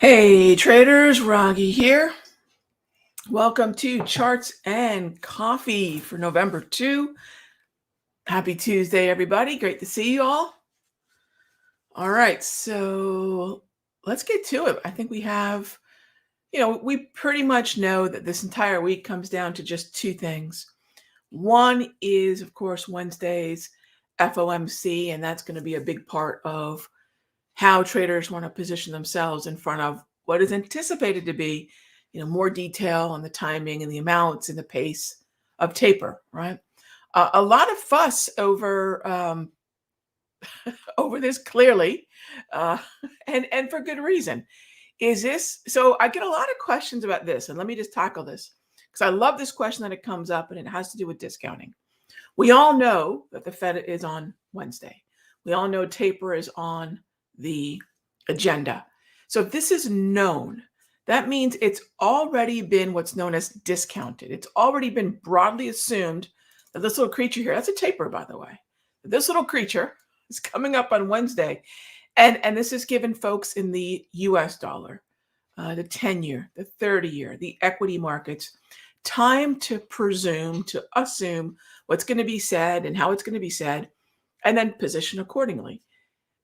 Hey traders, Raghee here. Welcome to Charts and Coffee for November 2. Happy Tuesday, everybody. Great to see you all. All right, so let's get to it. I think we have, we pretty much know that this entire week comes down to just two things. One is, of course, Wednesday's FOMC, and that's going to be a big part of how traders want to position themselves in front of what is anticipated to be, more detail on the timing and the amounts and the pace of taper, right? A lot of fuss over over this clearly, uh, and for good reason. Is this so? I get a lot of questions about this, and let me just tackle this because I love this question that it comes up, and it has to do with discounting. We all know that the Fed is on Wednesday. We all know taper is on the agenda. So if this is known, that means it's already been what's known as discounted. It's already been broadly assumed that this little creature here, that's a taper, by the way. This little creature is coming up on Wednesday. And this is given folks in the US dollar, the 10-year, the 30-year, the equity markets, time to presume, to assume what's going to be said and how it's going to be said, and then position accordingly.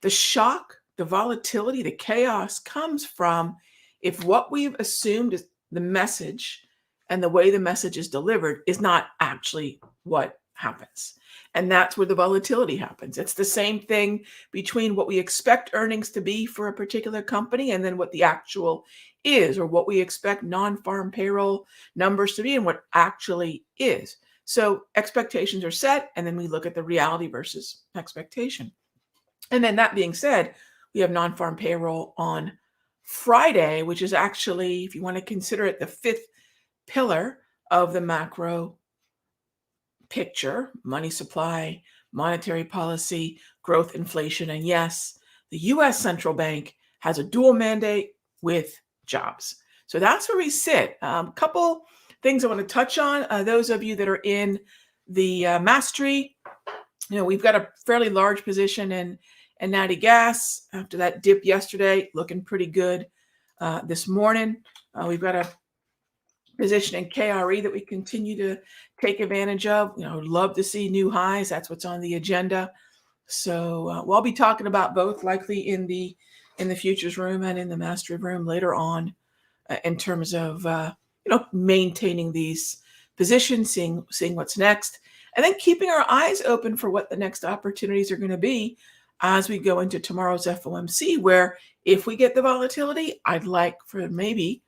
The shock, the volatility, the chaos comes from if what we've assumed is the message and the way the message is delivered is not actually what happens. And that's where the volatility happens. It's the same thing between what we expect earnings to be for a particular company and then what the actual is, or what we expect non-farm payroll numbers to be and what actually is. So expectations are set, and then we look at the reality versus expectation. And then that being said, we have non-farm payroll on Friday, which is actually, if you want to consider it, the fifth pillar of the macro picture: money supply, monetary policy, growth, inflation. And yes, the US central bank has a dual mandate with jobs. So that's where we sit. Couple things I want to touch on. Those of you that are in the mastery, we've got a fairly large position in natty gas after that dip yesterday, looking pretty good this morning. We've got a position in KRE that we continue to take advantage of. Love to see new highs. That's what's on the agenda. So we'll be talking about both likely in the futures room and in the mastery room later on, in terms of maintaining these positions, seeing what's next, and then keeping our eyes open for what the next opportunities are going to be as we go into tomorrow's FOMC, where if we get the volatility, I'd like for maybe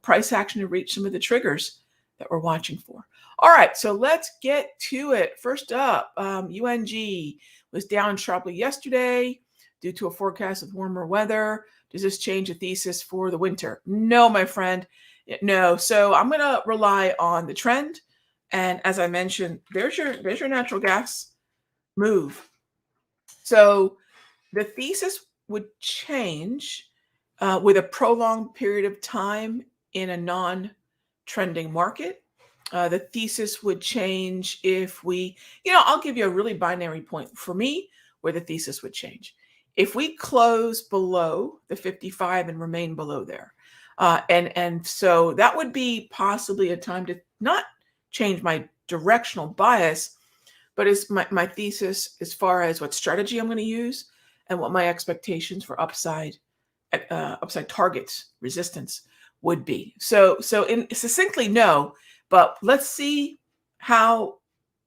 price action to reach some of the triggers that we're watching for. All right, so let's get to it. First up, UNG was down sharply yesterday due to a forecast of warmer weather. Does this change the thesis for the winter? No, my friend, no. So I'm going to rely on the trend. And as I mentioned, there's your natural gas move. So the thesis would change with a prolonged period of time in a non-trending market. The thesis would change if we, I'll give you a really binary point for me where the thesis would change. If we close below the 55 and remain below there. And so that would be possibly a time to not change my directional bias, but is my thesis as far as what strategy I'm going to use and what my expectations for upside targets, resistance would be. So succinctly, no, but let's see how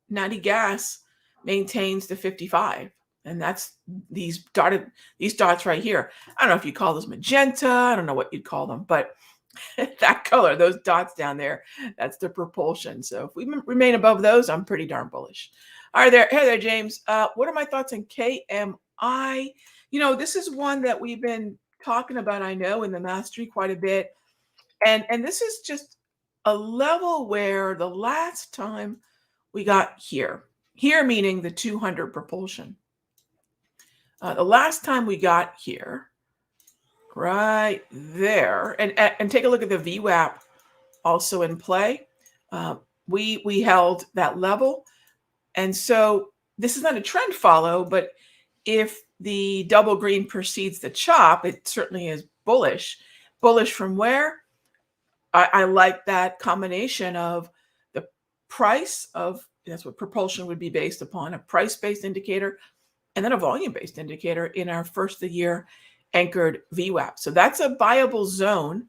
natty gas maintains the 55. And that's these dots right here. I don't know if you call those magenta. I don't know what you'd call them, but that color, those dots down there, that's the propulsion. So if we remain above those, I'm pretty darn bullish. All right, hey there, James. What are my thoughts on KMI? This is one that we've been talking about, I know, in the mastery quite a bit. And this is just a level where the last time we got here meaning the 200 propulsion. The last time we got here, right there, and take a look at the VWAP also in play. We held that level. And so this is not a trend follow, but if the double green precedes the chop, it certainly is bullish. Bullish from where? I like that combination of the price of, that's what propulsion would be based upon, a price-based indicator, and then a volume-based indicator in our first of the year anchored VWAP. So that's a viable zone.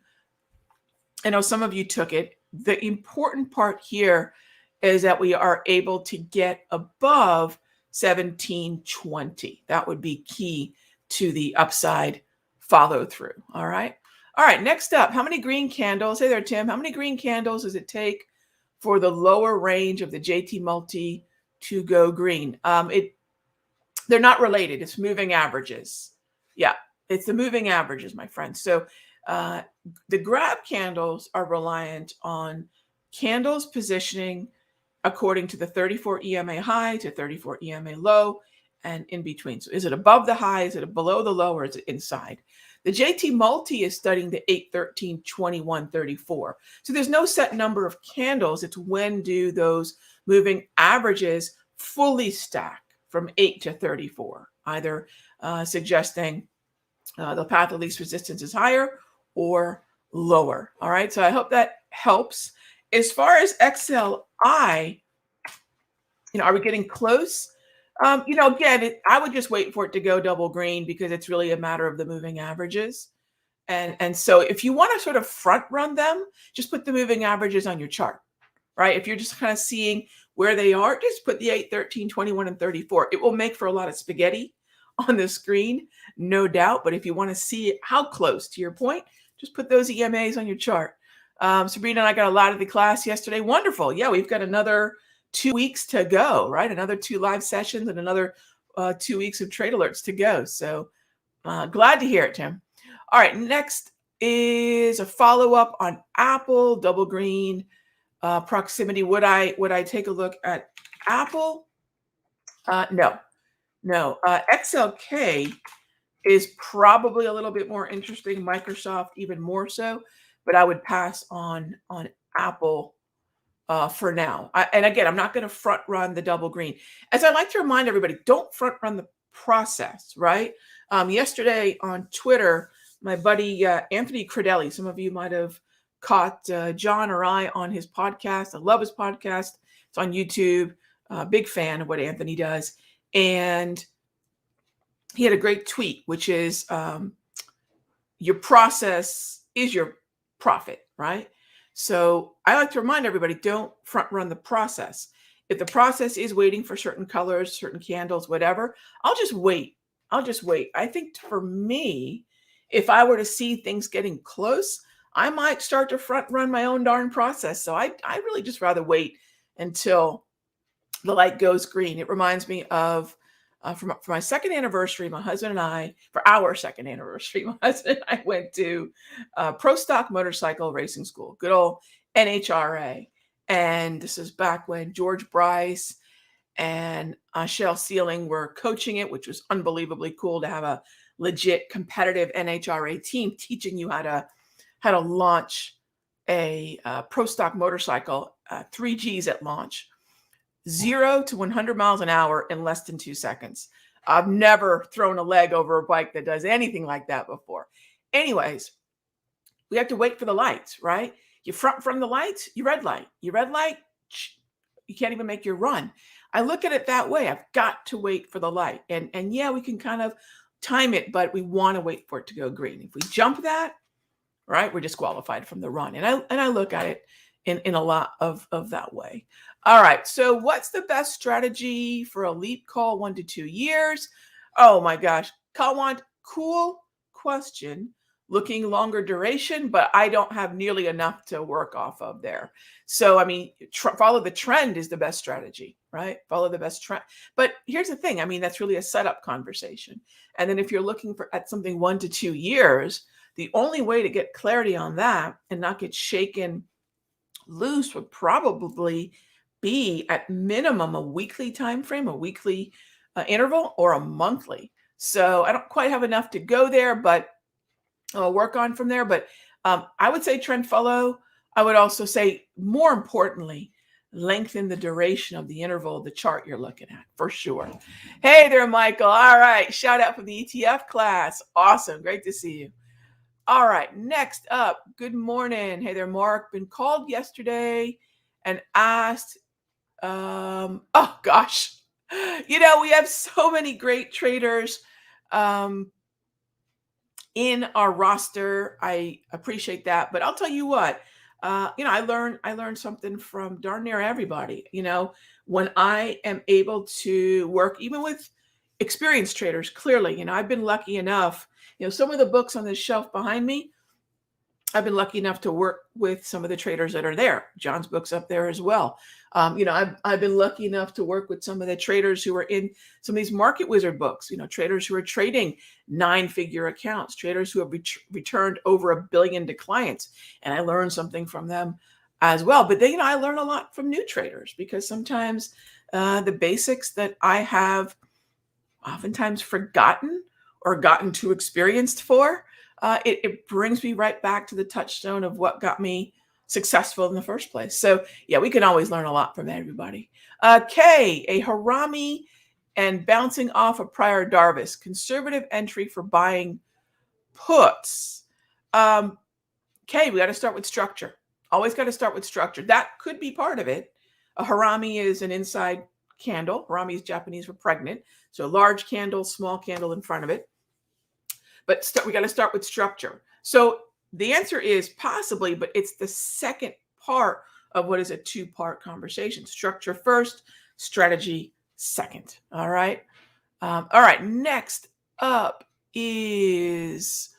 I know some of you took it. The important part here is that we are able to get above 1720. That would be key to the upside follow through. All right. All right. Next up, how many green candles? Hey there, Tim. How many green candles does it take for the lower range of the JT multi to go green? They're not related. It's moving averages. Yeah, it's the moving averages, my friends. So the grab candles are reliant on candles positioning according to the 34 EMA high to 34 EMA low and in between. So is it above the high? Is it below the low? Or is it inside? The JT multi is studying the 8, 13, 21, 34. So there's no set number of candles. It's when do those moving averages fully stack from 8 to 34, either suggesting the path of least resistance is higher or lower. All right. So I hope that helps. As far as XLI, are we getting close? Again, I would just wait for it to go double green because it's really a matter of the moving averages. And so if you want to sort of front run them, just put the moving averages on your chart, right? If you're just kind of seeing where they are, just put the 8, 13, 21, and 34. It will make for a lot of spaghetti on the screen, no doubt. But if you want to see how close, to your point, just put those EMAs on your chart. Sabrina and I got a lot of the class yesterday. Wonderful. Yeah, we've got another 2 weeks to go, right? Another 2 live sessions and another 2 weeks of trade alerts to go. So glad to hear it, Tim. All right, next is a follow-up on Apple, double green proximity. Would I take a look at Apple? No. XLK is probably a little bit more interesting. Microsoft even more so, but I would pass on Apple for now. And again, I'm not going to front run the double green. As I like to remind everybody, don't front run the process, right? Yesterday on Twitter, my buddy Anthony Credelli, some of you might have caught John or I on his podcast. I love his podcast. It's on YouTube. Big fan of what Anthony does. And he had a great tweet, which is your process is your profit, right? So I like to remind everybody, don't front run the process. If the process is waiting for certain colors, certain candles, whatever, I'll just wait. I think for me, if I were to see things getting close, I might start to front run my own darn process. So I really just rather wait until the light goes green. It reminds me of for my second anniversary, my husband and I, for our second anniversary, my husband and I went to Pro Stock Motorcycle Racing School, good old NHRA. And this is back when George Bryce and Shell Sealing were coaching it, which was unbelievably cool to have a legit competitive NHRA team teaching you how to launch a Pro Stock motorcycle, 3 Gs at launch. 0 to 100 miles an hour in less than 2 seconds. I've never thrown a leg over a bike that does anything like that before. Anyways, we have to wait for the lights, right? You front from the lights, you red light. You red light, you can't even make your run. I look at it that way. I've got to wait for the light. And yeah, we can kind of time it, but we want to wait for it to go green. If we jump that, right, we're disqualified from the run. And I look at it in a lot of that way. All right. So what's the best strategy for a leap call 1 to 2 years? Oh my gosh. Kawant, cool question. Looking longer duration, but I don't have nearly enough to work off of there. So, I mean, follow the trend is the best strategy, right? Follow the best trend. But here's the thing. I mean, that's really a setup conversation. And then if you're looking at something 1 to 2 years, the only way to get clarity on that and not get shaken loose would probably be at minimum a weekly time frame, a weekly interval, or a monthly. So I don't quite have enough to go there, but I'll work on from there. But I would say trend follow. I would also say, more importantly, lengthen the duration of the interval of the chart you're looking at, for sure. Hey there, Michael. All right. Shout out for the ETF class. Awesome. Great to see you. All right, next up, good morning. Hey there, Mark. Been called yesterday and asked, oh gosh, we have so many great traders um, in our roster. I appreciate that, but I'll tell you what, I learned something from darn near everybody. When I am able to work even with experienced traders, clearly, I've been lucky enough. Some of the books on this shelf behind me, I've been lucky enough to work with some of the traders that are there. John's book's up there as well. I've been lucky enough to work with some of the traders who are in some of these Market Wizard books. Traders who are trading 9-figure accounts, traders who have returned over $1 billion to clients, and I learned something from them as well. But then, I learn a lot from new traders because sometimes the basics that I have oftentimes forgotten or gotten too experienced for, it brings me right back to the touchstone of what got me successful in the first place. So yeah, we can always learn a lot from everybody. Kay, a Harami and bouncing off a prior Darvis, conservative entry for buying puts. Kay, we got to start with structure. Always got to start with structure. That could be part of it. A Harami is an inside candle. Harami is Japanese for pregnant. So large candle, small candle in front of it. But we got to start with structure. So the answer is possibly, but it's the second part of what is a two-part conversation. Structure first, strategy second. All right. All right. Next up is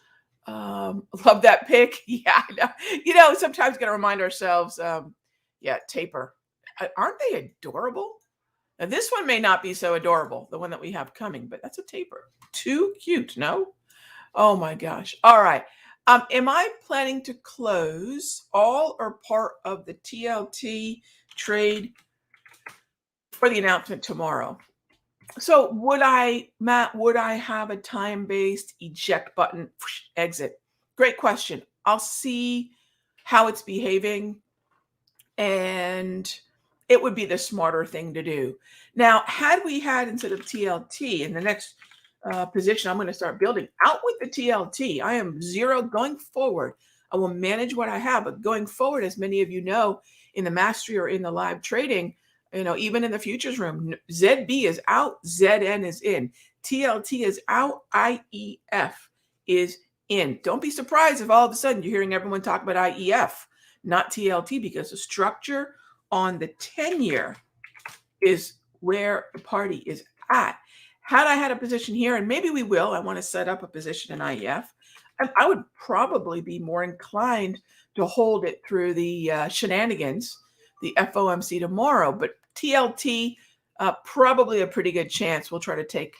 love that pick. Yeah, I know. Sometimes got to remind ourselves. Taper. Aren't they adorable? Now this one may not be so adorable, the one that we have coming, but that's a taper. Too cute, no? Oh my gosh. All right. Am I planning to close all or part of the TLT trade for the announcement tomorrow? So Matt, would I have a time-based eject button, exit? Great question. I'll see how it's behaving, and it would be the smarter thing to do. Now, had we had, instead of TLT in the next position, I'm going to start building out with the TLT. I am zero going forward. I will manage what I have, but going forward, as many of you know, in the mastery or in the live trading, even in the futures room, ZB is out, ZN is in, TLT is out, IEF is in. Don't be surprised if all of a sudden you're hearing everyone talk about IEF, not TLT, because the structure on the 10-year is where the party is at. Had I had a position here, and maybe we will, I want to set up a position in IEF, I would probably be more inclined to hold it through the shenanigans, the FOMC tomorrow. But TLT, probably a pretty good chance. We'll try to take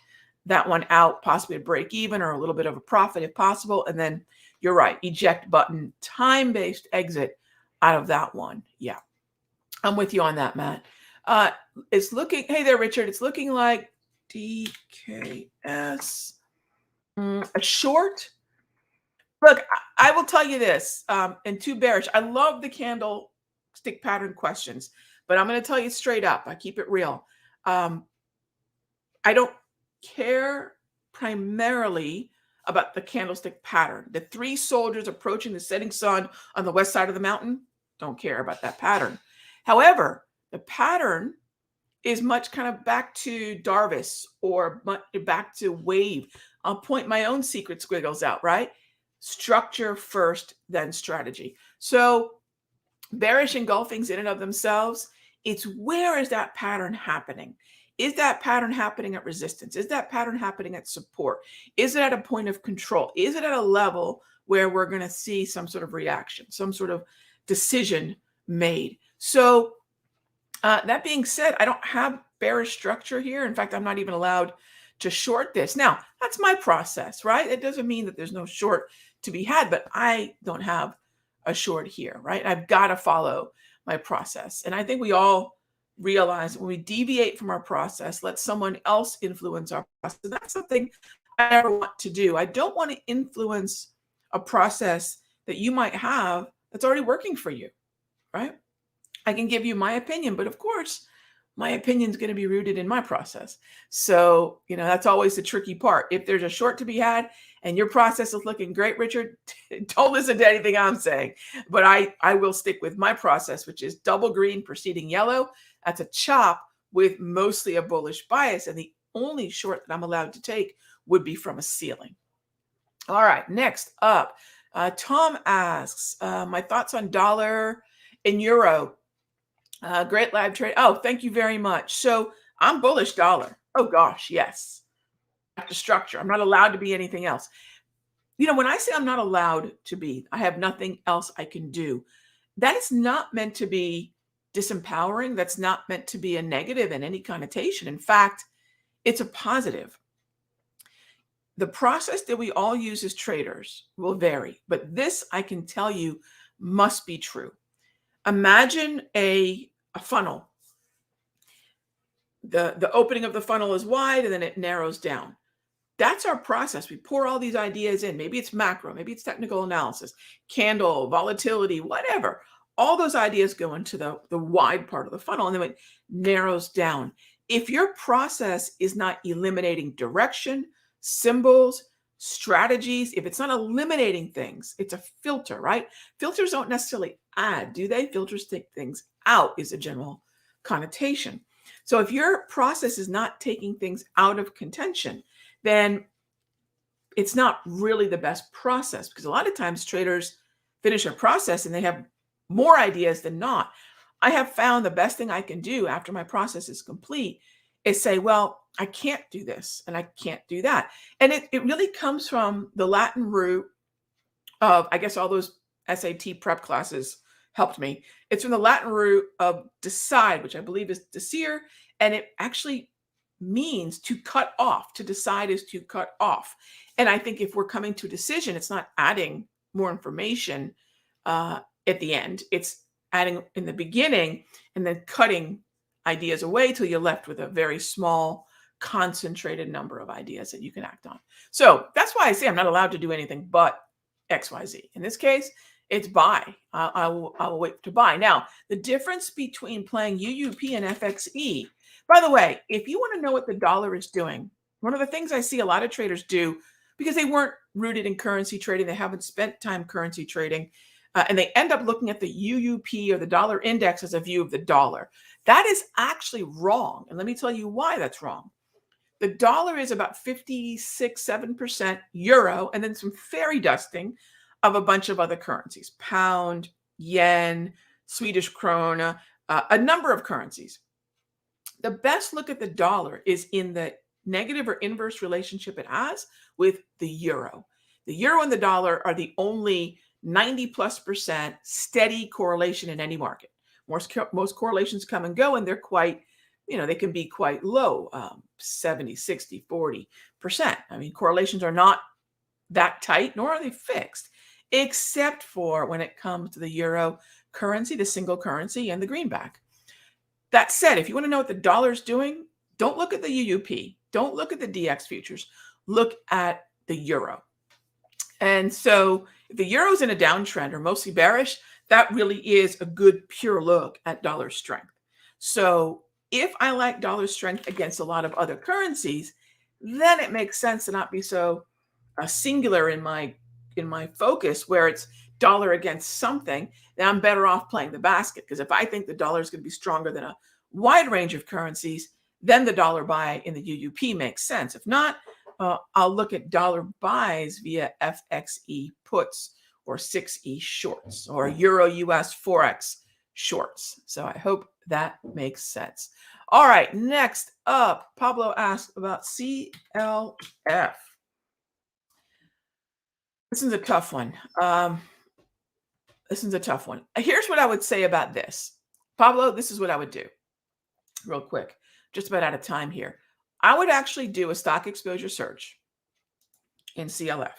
that one out, possibly a break even or a little bit of a profit if possible. And then you're right, eject button, time-based exit out of that one. Yeah, I'm with you on that, Matt. It's looking, hey there, Richard. It's looking like DKS, a short. Look, I will tell you this, and too bearish. I love the candlestick pattern questions, but I'm going to tell you straight up. I keep it real. I don't care primarily about the candlestick pattern. The 3 soldiers approaching the setting sun on the west side of the mountain, don't care about that pattern. However, the pattern is much kind of back to Darvis or back to wave. I'll point my own secret squiggles out, right? Structure first, then strategy. So bearish engulfings in and of themselves, it's where is that pattern happening? Is that pattern happening at resistance? Is that pattern happening at support? Is it at a point of control? Is it at a level where we're going to see some sort of reaction, some sort of decision made? So that being said, I don't have bearish structure here. In fact, I'm not even allowed to short this. Now, that's my process, right? It doesn't mean that there's no short to be had, but I don't have a short here, right? I've got to follow my process. And I think we all realize when we deviate from our process, let someone else influence our process. And that's something I never want to do. I don't want to influence a process that you might have that's already working for you, right? I can give you my opinion, but of course, my opinion is going to be rooted in my process. So, that's always the tricky part. If there's a short to be had and your process is looking great, Richard, don't listen to anything I'm saying. But I will stick with my process, which is double green preceding yellow. That's a chop with mostly a bullish bias. And the only short that I'm allowed to take would be from a ceiling. All right, next up, Tom asks, my thoughts on dollar and euro. Great live trade. Oh, thank you very much. So I'm bullish dollar. Oh gosh, yes. The structure. I'm not allowed to be anything else. When I say I'm not allowed to be, I have nothing else I can do. That is not meant to be disempowering. That's not meant to be a negative in any connotation. In fact, it's a positive. The process that we all use as traders will vary, but this I can tell you must be true. Imagine a funnel. The opening of the funnel is wide and then it narrows down. That's our process. We pour all these ideas in. Maybe it's macro, maybe it's technical analysis, candle, volatility, whatever. All those ideas go into the wide part of the funnel and then it narrows down. If your process is not eliminating direction, symbols, strategies, if it's not eliminating things, it's a filter, right? Filters don't necessarily add, do they? Filters take things out is a general connotation. So if your process is not taking things out of contention, then it's not really the best process, because a lot of times traders finish a process and they have more ideas than not. I have found the best thing I can do after my process is complete is say, well, I can't do this and I can't do that. And it really comes from the Latin root of, I guess all those SAT prep classes helped me. It's from the Latin root of decide, which I believe is desire, and it actually means to cut off. To decide is to cut off. And I think if we're coming to a decision, it's not adding more information at the end. It's adding in the beginning and then cutting ideas away till you're left with a very small, concentrated number of ideas that you can act on. So that's why I say I'm not allowed to do anything but XYZ. In this case, it's buy. I will wait to buy. Now, the difference between playing UUP and FXE, by the way, if you want to know what the dollar is doing, one of the things I see a lot of traders do, because they weren't rooted in currency trading, they haven't spent time currency trading, and they end up looking at the UUP or the dollar index as a view of the dollar. That is actually wrong. And let me tell you why that's wrong. The dollar is about 56-7% euro, and then some fairy dusting of a bunch of other currencies, pound, yen, Swedish krona, a number of currencies. The best look at the dollar is in the negative or inverse relationship it has with the euro. The euro and the dollar are the only 90+% steady correlation in any market. Most correlations come and go, and they're quite, they can be quite low, 70, 60, 40%. I mean, correlations are not that tight, nor are they fixed, except for when it comes to the euro currency, the single currency, and the greenback. That said, if you want to know what the dollar is doing, don't look at the UUP. Don't look at the DX futures. Look at the euro. And so if the euro is in a downtrend or mostly bearish, that really is a good pure look at dollar strength. So if I like dollar strength against a lot of other currencies, then it makes sense to not be so singular in my focus, where it's dollar against something. Then I'm better off playing the basket, because if I think the dollar is going to be stronger than a wide range of currencies, then the dollar buy in the UUP makes sense. If not, I'll look at dollar buys via FXE puts or 6E shorts or Euro US Forex shorts. So I hope that makes sense. All right, next up, Pablo asked about CLF. This is a tough one. Here's what I would say about this. Pablo, this is what I would do real quick. Just about out of time here. I would actually do a stock exposure search in CLF,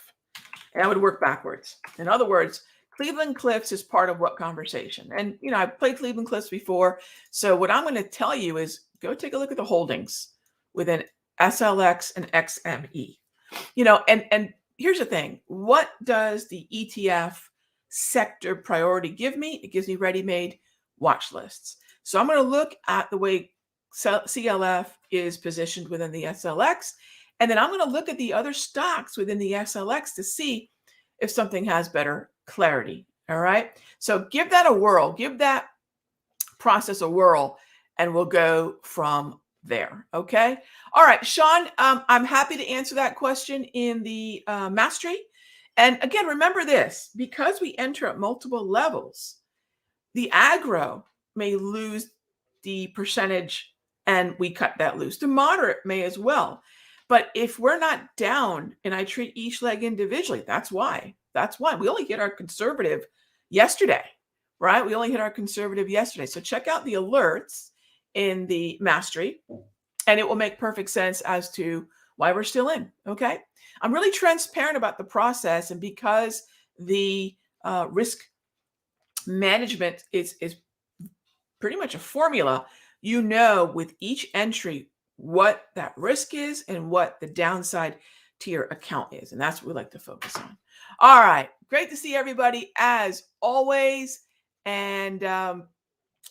and I would work backwards. In other words, Cleveland Cliffs is part of what conversation? And, I've played Cleveland Cliffs before. So what I'm going to tell you is go take a look at the holdings within SLX and XME. And here's the thing. What does the ETF sector priority give me? It gives me ready-made watch lists. So I'm going to look at the way CLF is positioned within the SLX And then I'm going to look at the other stocks within the SLX to see if something has better clarity. All right. So give that a whirl, give that process a whirl, and we'll go from there. Okay. All right, Sean, I'm happy to answer that question in the mastery. And again, remember this, because we enter at multiple levels, the aggro may lose the percentage and we cut that loose. The moderate may as well. But if we're not down and I treat each leg individually, that's why. That's why. We only hit our conservative yesterday, right? We only hit our conservative yesterday. So check out the alerts in the mastery, and it will make perfect sense as to why we're still in. Okay. I'm really transparent about the process. And because the risk management is pretty much a formula, you know, with each entry, what that risk is and what the downside to your account is. And that's what we like to focus on. All right. Great to see everybody as always. And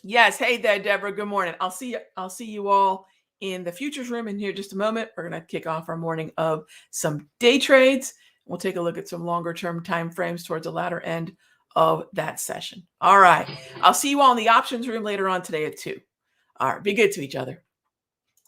yes, hey there, Deborah. Good morning. I'll see you all in the futures room in here just a moment. We're going to kick off our morning of some day trades. We'll take a look at some longer term time frames towards the latter end of that session. All right. I'll see you all in the options room later on today at 2. All right. Be good to each other.